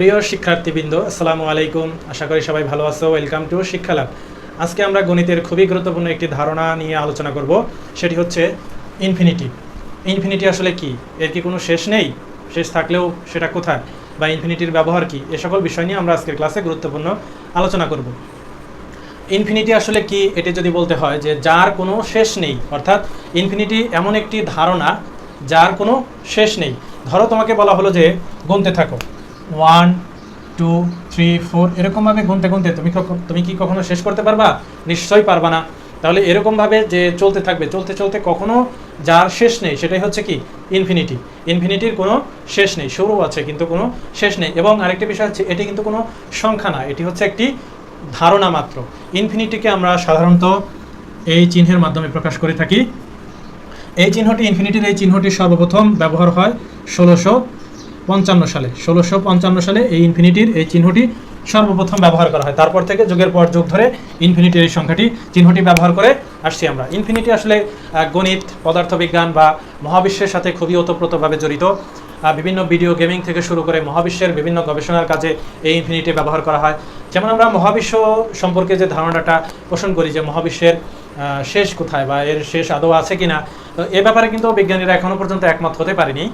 প্রিয় শিক্ষার্থীবৃন্দ, আসসালামু আলাইকুম। আশা করি সবাই ভালো আছো। ওয়েলকাম টু শিক্ষা লাভ। আজকে আমরা গণিতের খুবই গুরুত্বপূর্ণ একটি ধারণা নিয়ে আলোচনা করব, সেটি হচ্ছে ইনফিনিটি। ইনফিনিটি আসলে কি? এর কি কোনো শেষ নেই? শেষ থাকলেও সেটা কোথায়, বা ইনফিনিটির ব্যবহার কি? এ সকল বিষয় নিয়ে আমরা আজকের ক্লাসে গুরুত্বপূর্ণ আলোচনা করব। ইনফিনিটি আসলে কি, এটি যদি বলতে হয় যে যার কোনো শেষ নেই, অর্থাৎ ইনফিনিটি এমন একটি ধারণা যার কোনো শেষ নেই। ধরো তোমাকে বলা হলো যে গুনতে থাকো 1 2 3 4, এরকমভাবে গুনতে গুনতে তুমি কি কখনো শেষ করতে পারবা? নিশ্চয়ই পারবা না। তাহলে এরকমভাবে যে চলতে থাকবে, চলতে চলতে কখনো যার শেষ নেই, সেটাই হচ্ছে কি ইনফিনিটি। ইনফিনিটির কোনো শেষ নেই, শুরু আছে কিন্তু কোনো শেষ নেই। এবং আরেকটি বিষয় হচ্ছে, এটি কিন্তু কোনো সংখ্যা না, এটি হচ্ছে একটি ধারণা মাত্র। ইনফিনিটিকে আমরা সাধারণত এই চিহ্নের মাধ্যমে প্রকাশ করে থাকি। এই চিহ্নটি, ইনফিনিটির এই চিহ্নটি সর্বপ্রথম ব্যবহার হয় 1655 সালে। 1655 সালে এই ইনফিনিটির এই চিহ্নটি সর্বপ্রথম ব্যবহার করা হয়। তারপর থেকে যুগের পর যুগ ধরে ইনফিনিটির এই চিহ্নটি ব্যবহার করে আসছি আমরা। ইনফিনিটি আসলে গণিত, পদার্থবিজ্ঞান বা মহাবিশ্বের সাথে খুবই ওতপ্রোতভাবে জড়িত। বিভিন্ন ভিডিও গেমিং থেকে শুরু করে মহাবিশ্বের বিভিন্ন গবেষণার কাজে এই ইনফিনিটি ব্যবহার করা হয়। যেমন আমরা মহাবিশ্ব সম্পর্কে যে ধারণাটা পোষণ করি যে মহাবিশ্বের শেষ কোথায় বা এর শেষ আদৌ আছে কিনা, তো এ ব্যাপারে কিন্তু বিজ্ঞানীরা এখনও পর্যন্ত একমত হতে পারেনি।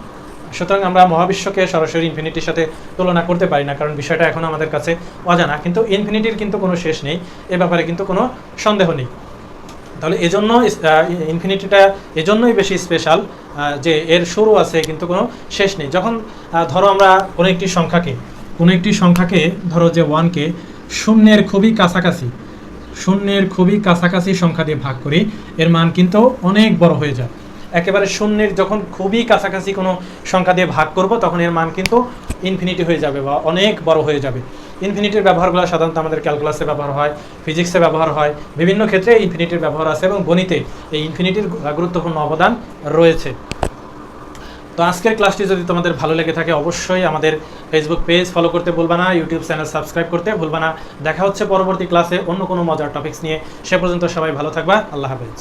সুতরাং আমরা মহাবিশ্বকে সরাসরি ইনফিনিটির সাথে তুলনা করতে পারি না, কারণ বিষয়টা এখন আমাদের কাছে অজানা। কিন্তু ইনফিনিটির কিন্তু কোনো শেষ নেই, এ ব্যাপারে কিন্তু কোনো সন্দেহ নেই। তাহলে এজন্য ইনফিনিটিটা এজন্যই বেশি স্পেশাল যে এর শুরু আছে কিন্তু কোনো শেষ নেই। যখন ধরো আমরা কোনো একটি সংখ্যাকে ধরো যে 1কে শূন্যের খুবই কাছাকাছি সংখ্যা দিয়ে ভাগ করি, এর মান কিন্তু অনেক বড় হয়ে যায়। একেবারে শূন্যের যখন খুবই কাছাকাছি কোনো সংখ্যা দিয়ে ভাগ করব, তখন এর মান কিন্তু ইনফিনিটি হয়ে যাবে বা অনেক বড় হয়ে যাবে। ইনফিনিটির ব্যবহারগুলো সাধারণত আমাদের ক্যালকুলাসে ব্যবহার হয়, ফিজিক্সে ব্যবহার হয়, বিভিন্ন ক্ষেত্রে ইনফিনিটির ব্যবহার আছে এবং গণিতে এই ইনফিনিটির গুরুত্বপূর্ণ অবদান রয়েছে। তো আজকের ক্লাসটি যদি তোমাদের ভালো লেগে থাকে, অবশ্যই আমাদের ফেসবুক পেজ ফলো করতে ভুলবা না, ইউটিউব চ্যানেল সাবস্ক্রাইব করতে ভুলবা না। দেখা হচ্ছে পরবর্তী ক্লাসে অন্য কোনো মজার টপিকস নিয়ে। সে পর্যন্ত সবাই ভালো থাকবা। আল্লাহ হাফেজ।